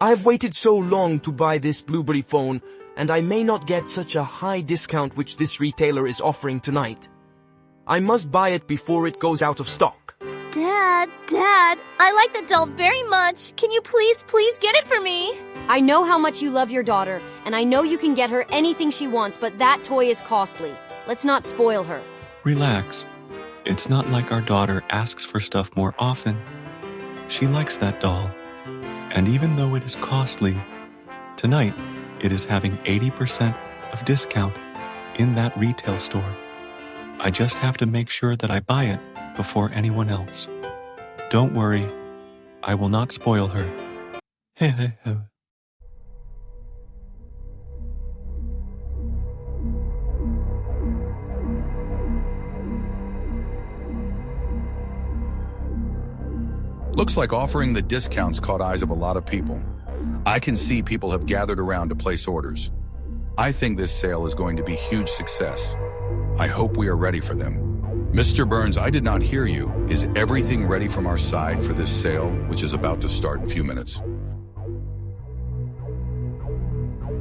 I've waited so long to buy this Blueberry phone, and I may not get such a high discount which this retailer is offering tonight. I must buy it before it goes out of stock. Dad, I like the doll very much. Can you please get it for me? I know how much you love your daughter, and I know you can get her anything she wants, but that toy is costly. Let's not spoil her. Relax. It's not like our daughter asks for stuff more often. She likes that doll. And even though it is costly, tonight it is having 80% of discount in that retail store. I just have to make sure that I buy it before anyone else. Don't worry, I will not spoil her. Looks like offering the discounts caught eyes of a lot of people. I can see people have gathered around to place orders. I think this sale is going to be a huge success. I hope we are ready for them. Mr. Burns, I did not hear you. Is everything ready from our side for this sale, which is about to start in a few minutes?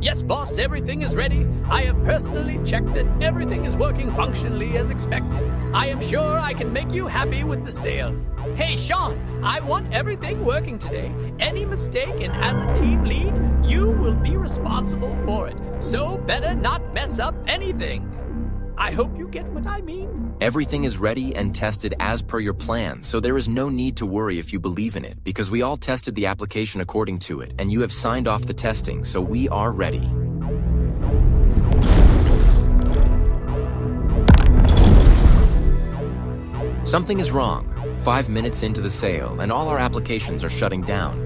Yes, boss, everything is ready. I have personally checked that everything is working functionally as expected. I am sure I can make you happy with the sale. Hey, Sean, I want everything working today. Any mistake, and as a team lead, you will be responsible for it. So better not mess up anything. I hope you get what I mean. Everything is ready and tested as per your plan, so there is no need to worry if you believe in it, because we all tested the application according to it, and you have signed off the testing, so we are ready. Something is wrong. 5 minutes into the sale, and all our applications are shutting down.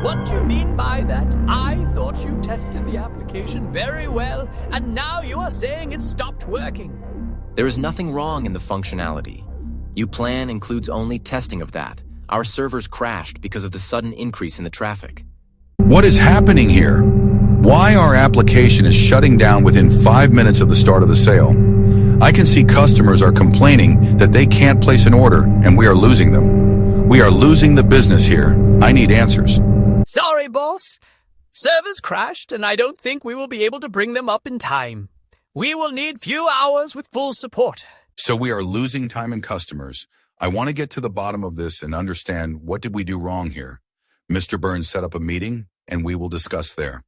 What do you mean by that? I thought you tested the application very well, and now you are saying it stopped working. There is nothing wrong in the functionality. Your plan includes only testing of that. Our servers crashed because of the sudden increase in the traffic. What is happening here? Why our application is shutting down within 5 minutes of the start of the sale? I can see customers are complaining that they can't place an order, and we are losing them. We are losing the business here. I need answers. Sorry, boss. Servers crashed, and I don't think we will be able to bring them up in time. We will need few hours with full support. So we are losing time and customers. I want to get to the bottom of this and understand what did we do wrong here. Mr. Burns set up a meeting, and we will discuss there.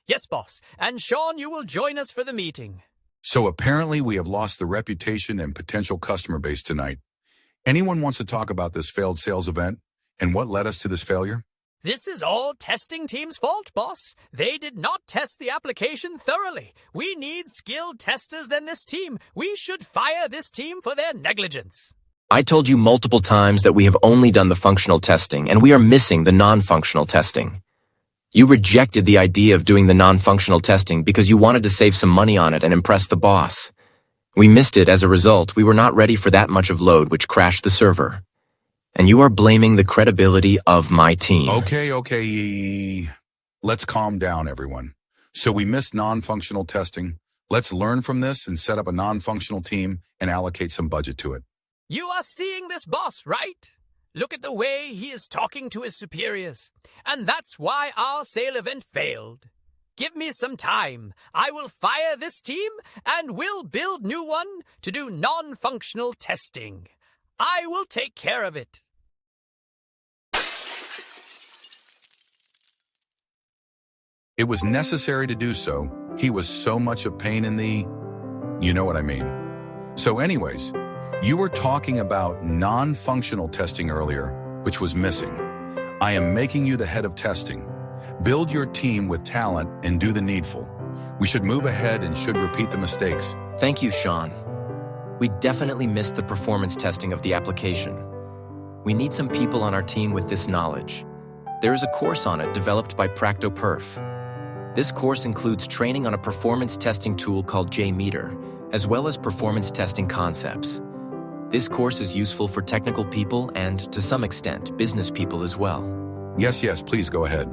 Yes, boss. And Sean, you will join us for the meeting. So apparently we have lost the reputation and potential customer base tonight. Anyone wants to talk about this failed sales event and what led us to this failure? This is all testing team's fault, boss. They did not test the application thoroughly. We need skilled testers than this team. We should fire this team for their negligence. I told you multiple times that we have only done the functional testing, and we are missing the non-functional testing. You rejected the idea of doing the non-functional testing because you wanted to save some money on it and impress the boss. We missed it as a result. We were not ready for that much of load, which crashed the server. And you are blaming the credibility of my team. Okay. Let's calm down, everyone. So we missed non-functional testing. Let's learn from this and set up a non-functional team and allocate some budget to it. You are seeing this boss, right? Look at the way he is talking to his superiors. And that's why our sale event failed. Give me some time. I will fire this team and we'll build new one to do non-functional testing. I will take care of it. It was necessary to do so. He was so much of pain in the... You know what I mean. So anyways, you were talking about non-functional testing earlier, which was missing. I am making you the head of testing. Build your team with talent and do the needful. We should move ahead and should repeat the mistakes. Thank you, Sean. We definitely missed the performance testing of the application. We need some people on our team with this knowledge. There is a course on it developed by PractoPerf. This course includes training on a performance testing tool called JMeter, as well as performance testing concepts. This course is useful for technical people and, to some extent, business people as well. Yes, please go ahead.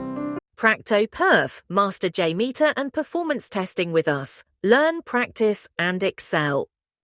PractoPerf, master JMeter and performance testing with us. Learn, practice, and excel.